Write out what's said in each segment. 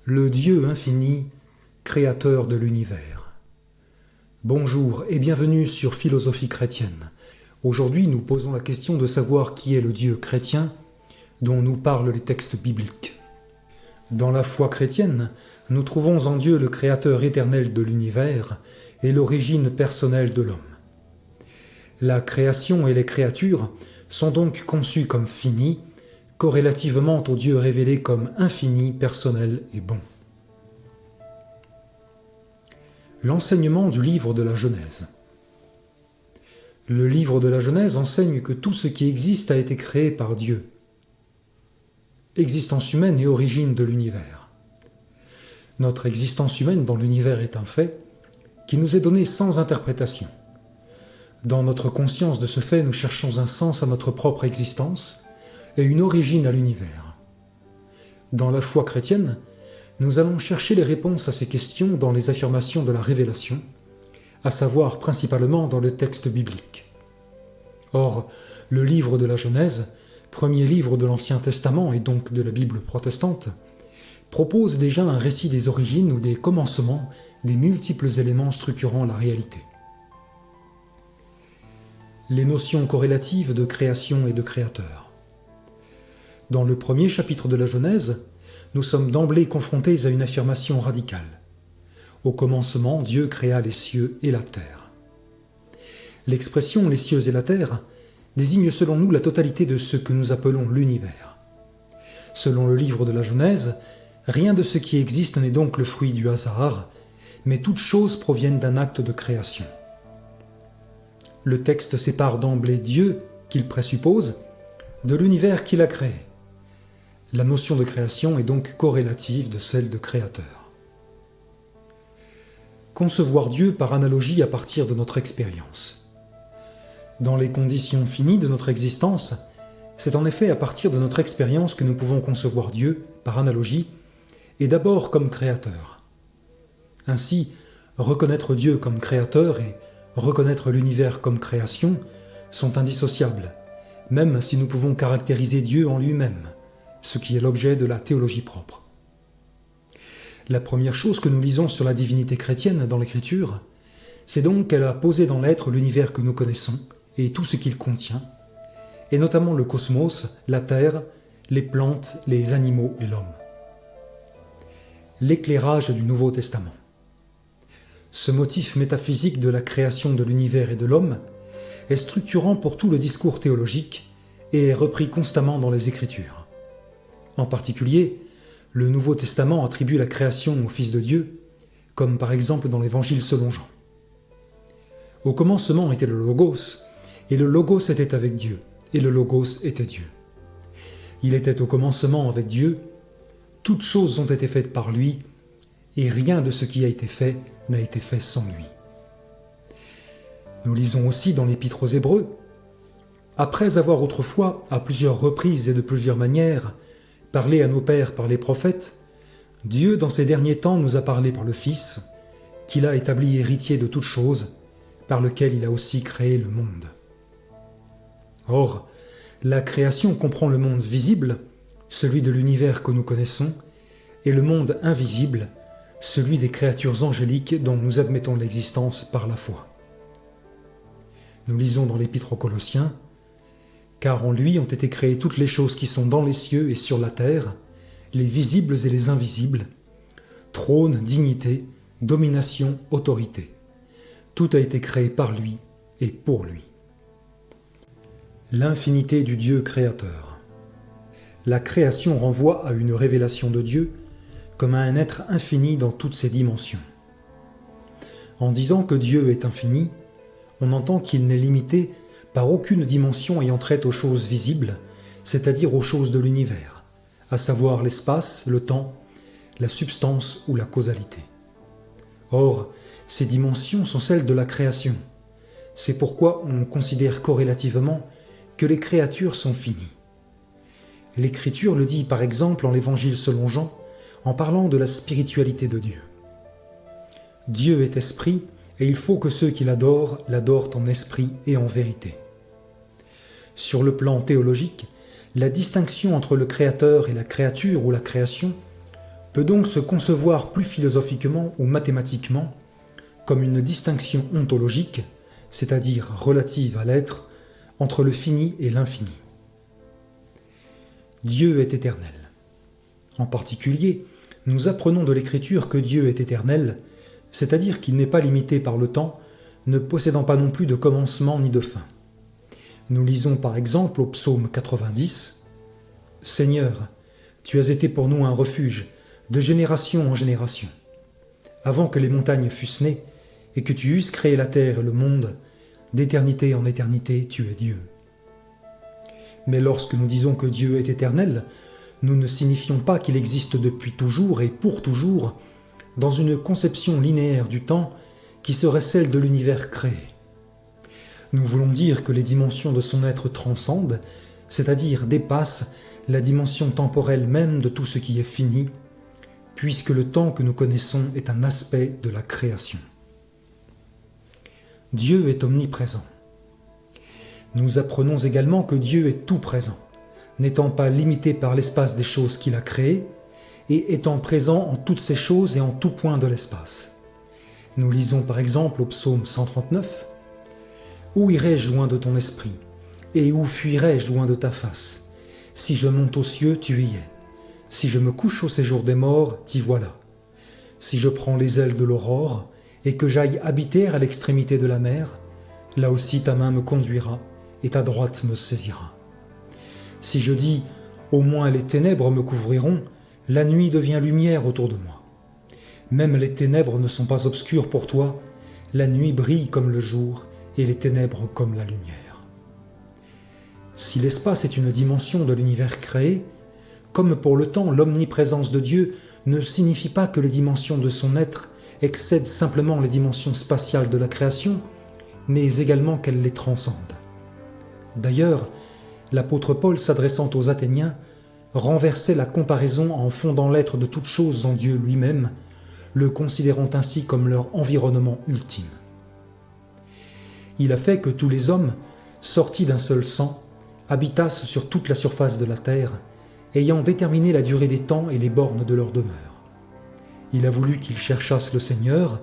Le Dieu infini, créateur de l'univers. Bonjour et bienvenue sur Philosophie chrétienne. Aujourd'hui, nous posons la question de savoir qui est le Dieu chrétien dont nous parlent les textes bibliques. Dans la foi chrétienne, nous trouvons en Dieu le créateur éternel de l'univers et l'origine personnelle de l'homme. La création et les créatures sont donc conçues comme finies, corrélativement au Dieu révélé comme infini, personnel et bon. L'enseignement du livre de la Genèse. Le livre de la Genèse enseigne que tout ce qui existe a été créé par Dieu. Existence humaine et origine de l'univers. Notre existence humaine dans l'univers est un fait qui nous est donné sans interprétation. Dans notre conscience de ce fait, nous cherchons un sens à notre propre existence et une origine à l'univers. Dans la foi chrétienne, nous allons chercher les réponses à ces questions dans les affirmations de la révélation, à savoir principalement dans le texte biblique. Or, le livre de la Genèse, premier livre de l'Ancien Testament et donc de la Bible protestante, propose déjà un récit des origines ou des commencements des multiples éléments structurant la réalité. Les notions corrélatives de création et de créateur. Dans le premier chapitre de la Genèse, nous sommes d'emblée confrontés à une affirmation radicale. Au commencement, Dieu créa les cieux et la terre. L'expression « les cieux et la terre » désigne selon nous la totalité de ce que nous appelons l'univers. Selon le livre de la Genèse, rien de ce qui existe n'est donc le fruit du hasard, mais toutes choses proviennent d'un acte de création. Le texte sépare d'emblée Dieu, qu'il présuppose, de l'univers qu'il a créé. La notion de création est donc corrélative de celle de créateur. Concevoir Dieu par analogie à partir de notre expérience. Dans les conditions finies de notre existence, c'est en effet à partir de notre expérience que nous pouvons concevoir Dieu par analogie, et d'abord comme créateur. Ainsi, reconnaître Dieu comme créateur et reconnaître l'univers comme création sont indissociables, même si nous pouvons caractériser Dieu en lui-même, ce qui est l'objet de la théologie propre. La première chose que nous lisons sur la divinité chrétienne dans l'Écriture, c'est donc qu'elle a posé dans l'être l'univers que nous connaissons et tout ce qu'il contient, et notamment le cosmos, la terre, les plantes, les animaux et l'homme. L'éclairage du Nouveau Testament. Ce motif métaphysique de la création de l'univers et de l'homme est structurant pour tout le discours théologique et est repris constamment dans les Écritures. En particulier, le Nouveau Testament attribue la création au Fils de Dieu, comme par exemple dans l'Évangile selon Jean. Au commencement était le Logos, et le Logos était avec Dieu, et le Logos était Dieu. Il était au commencement avec Dieu, toutes choses ont été faites par lui, et rien de ce qui a été fait n'a été fait sans lui. Nous lisons aussi dans l'Épître aux Hébreux, « Après avoir autrefois, à plusieurs reprises et de plusieurs manières, parlé à nos pères par les prophètes, Dieu dans ces derniers temps nous a parlé par le Fils, qu'il a établi héritier de toutes choses, par lequel il a aussi créé le monde. » Or, la création comprend le monde visible, celui de l'univers que nous connaissons, et le monde invisible, celui des créatures angéliques dont nous admettons l'existence par la foi. Nous lisons dans l'Épître aux Colossiens, « Car en lui ont été créées toutes les choses qui sont dans les cieux et sur la terre, les visibles et les invisibles, trône, dignité, domination, autorité. Tout a été créé par lui et pour lui. » L'infinité du Dieu créateur. La création renvoie à une révélation de Dieu comme à un être infini dans toutes ses dimensions. En disant que Dieu est infini, on entend qu'il n'est limité par aucune dimension ayant trait aux choses visibles, c'est-à-dire aux choses de l'univers, à savoir l'espace, le temps, la substance ou la causalité. Or, ces dimensions sont celles de la création. C'est pourquoi on considère corrélativement que les créatures sont finies. L'Écriture le dit par exemple en l'Évangile selon Jean, en parlant de la spiritualité de Dieu. Dieu est esprit, et il faut que ceux qui l'adorent en esprit et en vérité. Sur le plan théologique, la distinction entre le créateur et la créature ou la création peut donc se concevoir plus philosophiquement ou mathématiquement comme une distinction ontologique, c'est-à-dire relative à l'être, entre le fini et l'infini. Dieu est éternel. En particulier, nous apprenons de l'Écriture que Dieu est éternel, c'est-à-dire qu'il n'est pas limité par le temps, ne possédant pas non plus de commencement ni de fin. Nous lisons par exemple au psaume 90 « Seigneur, tu as été pour nous un refuge, de génération en génération. Avant que les montagnes fussent nées, et que tu eusses créé la terre et le monde, d'éternité en éternité, tu es Dieu. » Mais lorsque nous disons que Dieu est éternel, nous ne signifions pas qu'il existe depuis toujours et pour toujours, dans une conception linéaire du temps qui serait celle de l'univers créé. Nous voulons dire que les dimensions de son être transcendent, c'est-à-dire dépassent la dimension temporelle même de tout ce qui est fini, puisque le temps que nous connaissons est un aspect de la création. Dieu est omniprésent. Nous apprenons également que Dieu est tout présent, n'étant pas limité par l'espace des choses qu'il a créées, et étant présent en toutes ces choses et en tout point de l'espace. Nous lisons par exemple au psaume 139 « Où irai-je loin de ton esprit, et où fuirai-je loin de ta face? Si je monte aux cieux, tu y es. Si je me couche au séjour des morts, t'y voilà. Si je prends les ailes de l'aurore, et que j'aille habiter à l'extrémité de la mer, là aussi ta main me conduira, et ta droite me saisira. Si je dis « Au moins les ténèbres me couvriront », la nuit devient lumière autour de moi. Même les ténèbres ne sont pas obscures pour toi, la nuit brille comme le jour et les ténèbres comme la lumière. Si l'espace est une dimension de l'univers créé, comme pour le temps, l'omniprésence de Dieu ne signifie pas que les dimensions de son être excèdent simplement les dimensions spatiales de la création, mais également qu'elles les transcendent. D'ailleurs, l'apôtre Paul, s'adressant aux Athéniens, renversait la comparaison en fondant l'être de toutes choses en Dieu lui-même, le considérant ainsi comme leur environnement ultime. Il a fait que tous les hommes, sortis d'un seul sang, habitassent sur toute la surface de la terre, ayant déterminé la durée des temps et les bornes de leur demeure. Il a voulu qu'ils cherchassent le Seigneur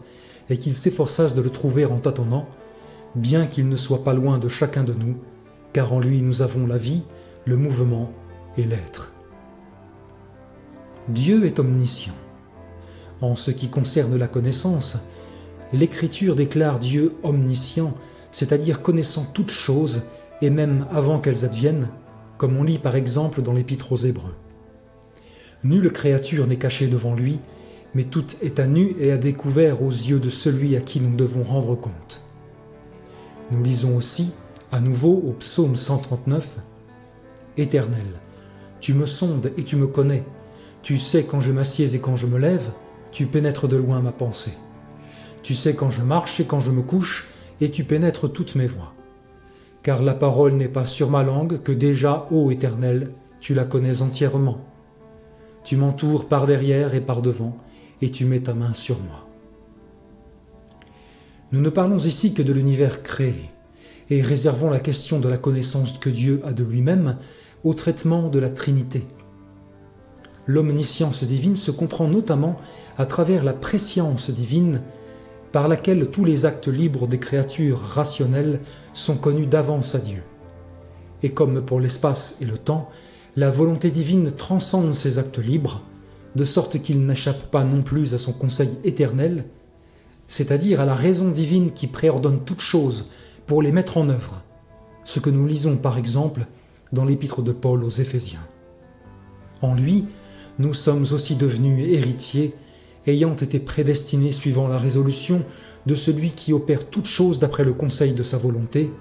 et qu'ils s'efforçassent de le trouver en tâtonnant, bien qu'il ne soit pas loin de chacun de nous, car en lui nous avons la vie, le mouvement et l'être. Dieu est omniscient. En ce qui concerne la connaissance, l'Écriture déclare Dieu omniscient, c'est-à-dire connaissant toutes choses et même avant qu'elles adviennent, comme on lit par exemple dans l'Épître aux Hébreux. Nulle créature n'est cachée devant lui, mais tout est à nu et à découvert aux yeux de celui à qui nous devons rendre compte. Nous lisons aussi, à nouveau au psaume 139, « Éternel, tu me sondes et tu me connais, tu sais quand je m'assieds et quand je me lève, tu pénètres de loin ma pensée. Tu sais quand je marche et quand je me couche, et tu pénètres toutes mes voies. Car la parole n'est pas sur ma langue que déjà, ô Éternel, tu la connais entièrement. Tu m'entoures par derrière et par devant, et tu mets ta main sur moi. » Nous ne parlons ici que de l'univers créé, et réservons la question de la connaissance que Dieu a de lui-même au traitement de la Trinité. L'omniscience divine se comprend notamment à travers la prescience divine par laquelle tous les actes libres des créatures rationnelles sont connus d'avance à Dieu. Et comme pour l'espace et le temps, la volonté divine transcende ces actes libres, de sorte qu'ils n'échappent pas non plus à son conseil éternel, c'est-à-dire à la raison divine qui préordonne toutes choses pour les mettre en œuvre, ce que nous lisons par exemple dans l'épître de Paul aux Éphésiens. En lui, nous sommes aussi devenus héritiers, ayant été prédestinés suivant la résolution de celui qui opère toutes choses d'après le conseil de sa volonté,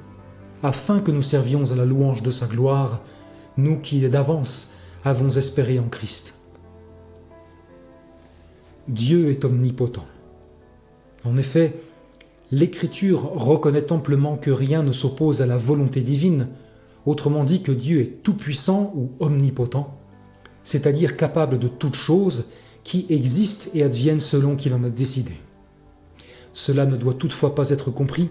afin que nous servions à la louange de sa gloire, nous qui d'avance avons espéré en Christ. Dieu est omnipotent. En effet, l'Écriture reconnaît amplement que rien ne s'oppose à la volonté divine, autrement dit que Dieu est tout-puissant ou omnipotent, c'est-à-dire capable de toutes choses qui existent et adviennent selon qu'il en a décidé. Cela ne doit toutefois pas être compris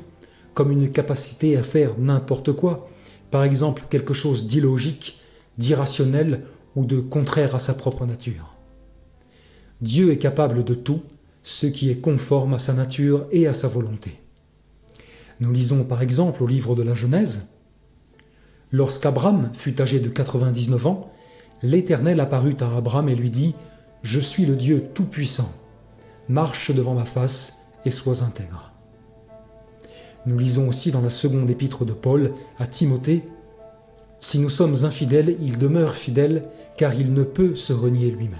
comme une capacité à faire n'importe quoi, par exemple quelque chose d'illogique, d'irrationnel ou de contraire à sa propre nature. Dieu est capable de tout, ce qui est conforme à sa nature et à sa volonté. Nous lisons par exemple au livre de la Genèse. Lorsqu'Abram fut âgé de 99 ans, l'Éternel apparut à Abram et lui dit « Je suis le Dieu Tout-Puissant. Marche devant ma face et sois intègre. » Nous lisons aussi dans la seconde épître de Paul à Timothée « Si nous sommes infidèles, il demeure fidèle, car il ne peut se renier lui-même. »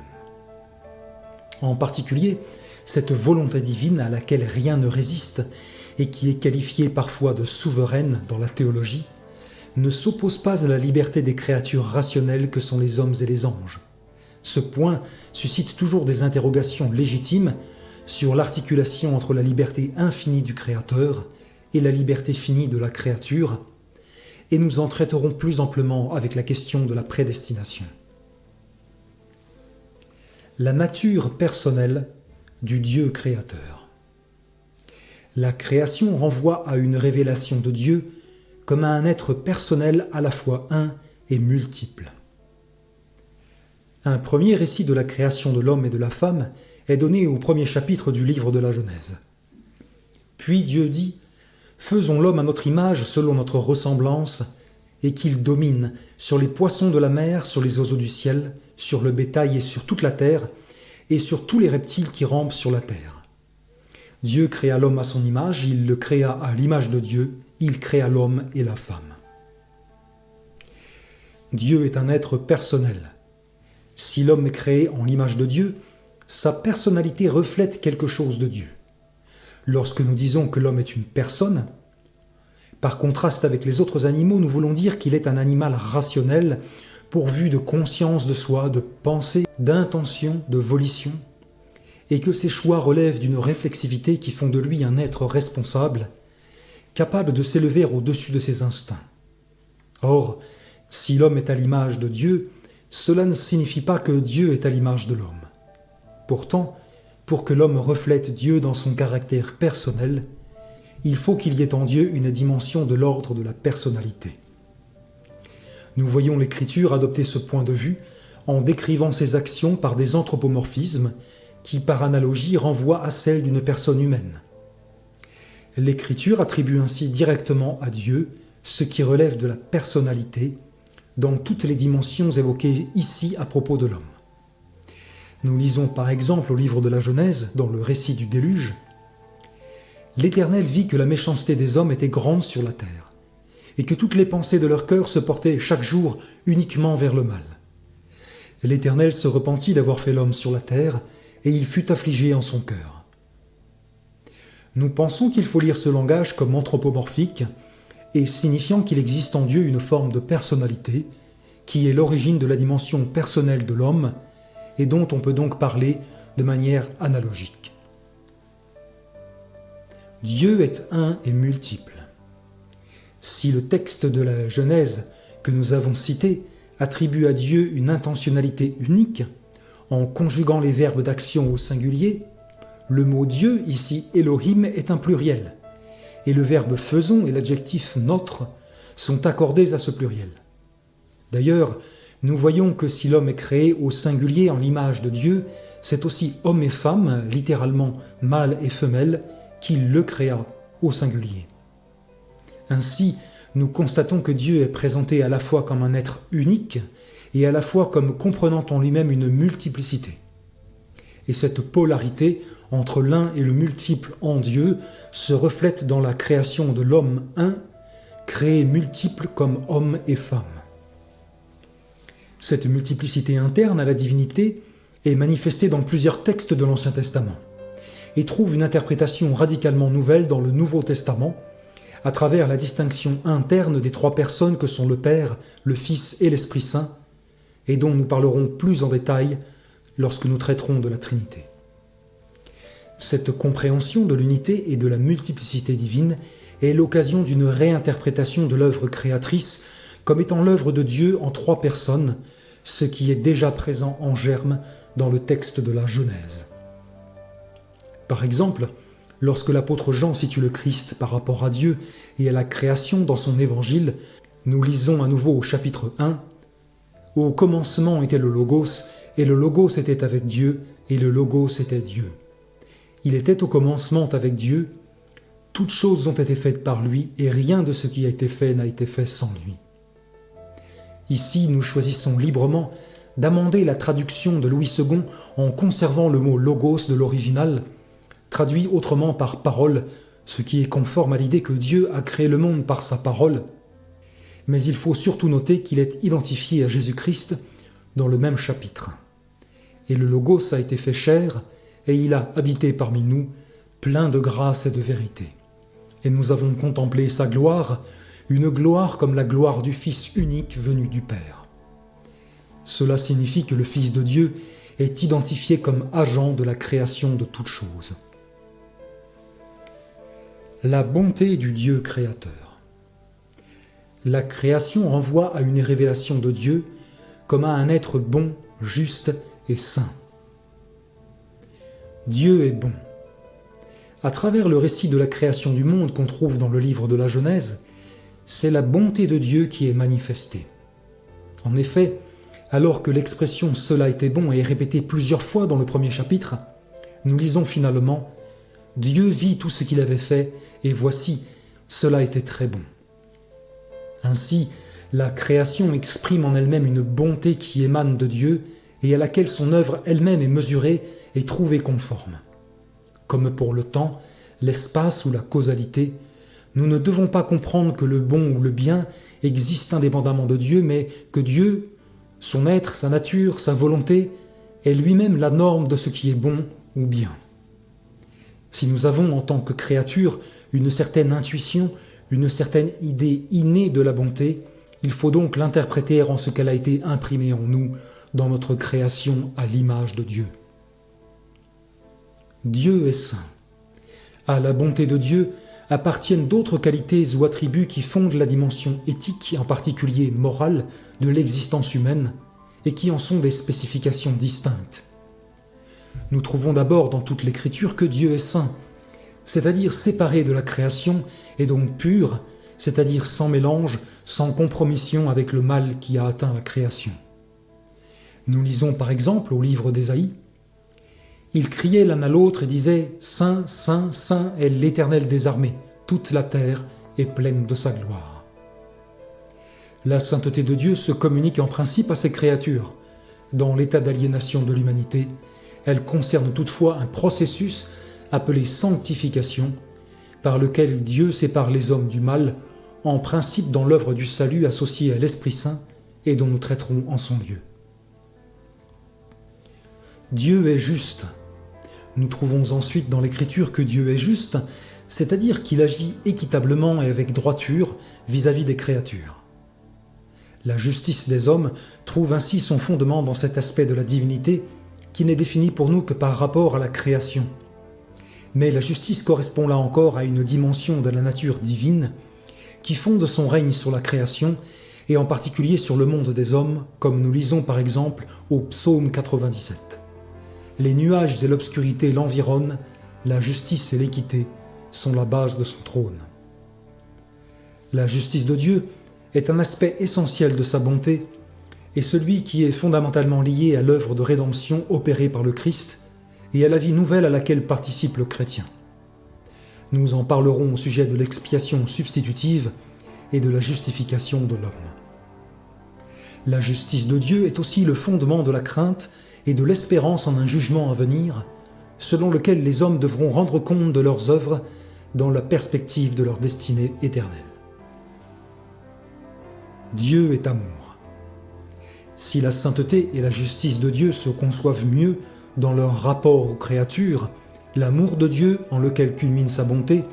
En particulier, cette volonté divine à laquelle rien ne résiste et qui est qualifiée parfois de souveraine dans la théologie, ne s'oppose pas à la liberté des créatures rationnelles que sont les hommes et les anges. Ce point suscite toujours des interrogations légitimes sur l'articulation entre la liberté infinie du Créateur et la liberté finie de la créature, et nous en traiterons plus amplement avec la question de la prédestination. La nature personnelle du Dieu créateur. La création renvoie à une révélation de Dieu comme à un être personnel à la fois un et multiple. Un premier récit de la création de l'homme et de la femme est donné au premier chapitre du livre de la Genèse. Puis Dieu dit « Faisons l'homme à notre image selon notre ressemblance, et qu'il domine sur les poissons de la mer, sur les oiseaux du ciel, sur le bétail et sur toute la terre, et sur tous les reptiles qui rampent sur la terre. » Dieu créa l'homme à son image, il le créa à l'image de Dieu, il créa l'homme et la femme. Dieu est un être personnel. Si l'homme est créé en l'image de Dieu, sa personnalité reflète quelque chose de Dieu. Lorsque nous disons que l'homme est une personne, par contraste avec les autres animaux, nous voulons dire qu'il est un animal rationnel, pourvu de conscience de soi, de pensée, d'intention, de volition, et que ses choix relèvent d'une réflexivité qui font de lui un être responsable, capable de s'élever au-dessus de ses instincts. Or, si l'homme est à l'image de Dieu, cela ne signifie pas que Dieu est à l'image de l'homme. Pourtant, pour que l'homme reflète Dieu dans son caractère personnel, il faut qu'il y ait en Dieu une dimension de l'ordre de la personnalité. Nous voyons l'Écriture adopter ce point de vue en décrivant ses actions par des anthropomorphismes qui, par analogie, renvoient à celle d'une personne humaine. L'Écriture attribue ainsi directement à Dieu ce qui relève de la personnalité dans toutes les dimensions évoquées ici à propos de l'homme. Nous lisons par exemple au livre de la Genèse, dans le récit du déluge, « L'Éternel vit que la méchanceté des hommes était grande sur la terre, et que toutes les pensées de leur cœur se portaient chaque jour uniquement vers le mal. L'Éternel se repentit d'avoir fait l'homme sur la terre, et il fut affligé en son cœur. » Nous pensons qu'il faut lire ce langage comme anthropomorphique et signifiant qu'il existe en Dieu une forme de personnalité qui est l'origine de la dimension personnelle de l'homme et dont on peut donc parler de manière analogique. Dieu est un et multiple. Si le texte de la Genèse que nous avons cité attribue à Dieu une intentionnalité unique, en conjuguant les verbes d'action au singulier, le mot Dieu, ici Elohim, est un pluriel, et le verbe faisons et l'adjectif notre sont accordés à ce pluriel. D'ailleurs, nous voyons que si l'homme est créé au singulier en l'image de Dieu, c'est aussi homme et femme, littéralement mâle et femelle, qu'il le créa au singulier. Ainsi, nous constatons que Dieu est présenté à la fois comme un être unique et à la fois comme comprenant en lui-même une multiplicité. Et cette polarité entre l'un et le multiple en Dieu se reflète dans la création de l'homme un, créé multiple comme homme et femme. Cette multiplicité interne à la divinité est manifestée dans plusieurs textes de l'Ancien Testament et trouve une interprétation radicalement nouvelle dans le Nouveau Testament à travers la distinction interne des trois personnes que sont le Père, le Fils et l'Esprit Saint, et dont nous parlerons plus en détail lorsque nous traiterons de la Trinité. Cette compréhension de l'unité et de la multiplicité divine est l'occasion d'une réinterprétation de l'œuvre créatrice comme étant l'œuvre de Dieu en trois personnes, ce qui est déjà présent en germe dans le texte de la Genèse. Par exemple, lorsque l'apôtre Jean situe le Christ par rapport à Dieu et à la création dans son évangile, nous lisons à nouveau au chapitre 1 « Au commencement était le Logos, Et le Logos était avec Dieu, et le Logos était Dieu. Il était au commencement avec Dieu. Toutes choses ont été faites par lui, et rien de ce qui a été fait n'a été fait sans lui. Ici, nous choisissons librement d'amender la traduction de Louis II en conservant le mot « logos » de l'original, traduit autrement par « parole », ce qui est conforme à l'idée que Dieu a créé le monde par sa parole. Mais il faut surtout noter qu'il est identifié à Jésus-Christ dans le même chapitre. Et le Logos a été fait chair, et il a habité parmi nous, plein de grâce et de vérité. Et nous avons contemplé sa gloire, une gloire comme la gloire du Fils unique venu du Père. Cela signifie que le Fils de Dieu est identifié comme agent de la création de toutes choses. La bonté du Dieu créateur. La création renvoie à une révélation de Dieu comme à un être bon, juste et saint. Dieu est bon. À travers le récit de la création du monde qu'on trouve dans le livre de la Genèse, c'est la bonté de Dieu qui est manifestée. En effet, alors que l'expression « cela était bon » est répétée plusieurs fois dans le premier chapitre, nous lisons finalement « Dieu vit tout ce qu'il avait fait, et voici, cela était très bon ». Ainsi, la création exprime en elle-même une bonté qui émane de Dieu et à laquelle son œuvre elle-même est mesurée et trouvée conforme. Comme pour le temps, l'espace ou la causalité, nous ne devons pas comprendre que le bon ou le bien existe indépendamment de Dieu, mais que Dieu, son être, sa nature, sa volonté, est lui-même la norme de ce qui est bon ou bien. Si nous avons en tant que créature une certaine intuition, une certaine idée innée de la bonté, il faut donc l'interpréter en ce qu'elle a été imprimée en nous, dans notre création à l'image de Dieu. Dieu est saint. À la bonté de Dieu appartiennent d'autres qualités ou attributs qui fondent la dimension éthique, en particulier morale, de l'existence humaine, et qui en sont des spécifications distinctes. Nous trouvons d'abord dans toute l'Écriture que Dieu est saint, c'est-à-dire séparé de la création et donc pur, c'est-à-dire sans mélange, sans compromission avec le mal qui a atteint la création. Nous lisons par exemple au livre d'Ésaïe, « Ils criaient l'un à l'autre et disaient « Saint, Saint, Saint est l'Éternel des armées, toute la terre est pleine de sa gloire. » La sainteté de Dieu se communique en principe à ses créatures. Dans l'état d'aliénation de l'humanité, elle concerne toutefois un processus appelé sanctification, par lequel Dieu sépare les hommes du mal, en principe dans l'œuvre du salut associée à l'Esprit Saint et dont nous traiterons en son lieu. Dieu est juste. Nous trouvons ensuite dans l'Écriture que Dieu est juste, c'est-à-dire qu'il agit équitablement et avec droiture vis-à-vis des créatures. La justice des hommes trouve ainsi son fondement dans cet aspect de la divinité qui n'est défini pour nous que par rapport à la création. Mais la justice correspond là encore à une dimension de la nature divine qui fonde son règne sur la création et en particulier sur le monde des hommes, comme nous lisons par exemple au psaume 97. Les nuages et l'obscurité l'environnent, la justice et l'équité sont la base de son trône. La justice de Dieu est un aspect essentiel de sa bonté et celui qui est fondamentalement lié à l'œuvre de rédemption opérée par le Christ et à la vie nouvelle à laquelle participe le chrétien. Nous en parlerons au sujet de l'expiation substitutive et de la justification de l'homme. La justice de Dieu est aussi le fondement de la crainte et de l'espérance en un jugement à venir, selon lequel les hommes devront rendre compte de leurs œuvres dans la perspective de leur destinée éternelle. Dieu est amour. Si la sainteté et la justice de Dieu se conçoivent mieux dans leur rapport aux créatures, l'amour de Dieu, en lequel culmine sa bonté,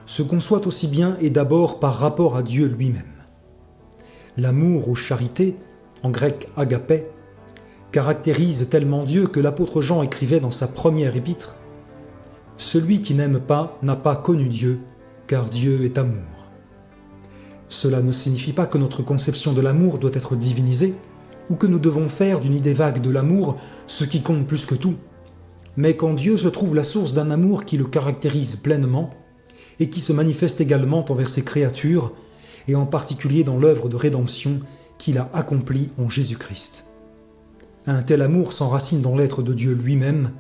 se conçoit aussi bien et d'abord par rapport à Dieu lui-même. L'amour ou charité, en grec agapé, caractérise tellement Dieu que l'apôtre Jean écrivait dans sa première épître « Celui qui n'aime pas n'a pas connu Dieu, car Dieu est amour. » Cela ne signifie pas que notre conception de l'amour doit être divinisée, ou que nous devons faire d'une idée vague de l'amour ce qui compte plus que tout, mais qu'en Dieu se trouve la source d'un amour qui le caractérise pleinement et qui se manifeste également envers ses créatures, et en particulier dans l'œuvre de rédemption qu'il a accomplie en Jésus-Christ. Un tel amour s'enracine dans l'être de Dieu lui-même,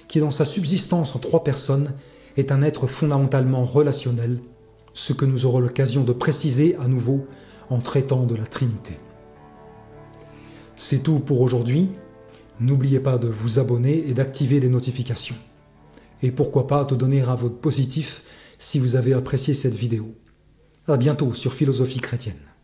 qui dans sa subsistance en trois personnes est un être fondamentalement relationnel, ce que nous aurons l'occasion de préciser à nouveau en traitant de la Trinité. C'est tout pour aujourd'hui. N'oubliez pas de vous abonner et d'activer les notifications. Et pourquoi pas de donner un vote positif si vous avez apprécié cette vidéo. À bientôt sur Philosophie chrétienne.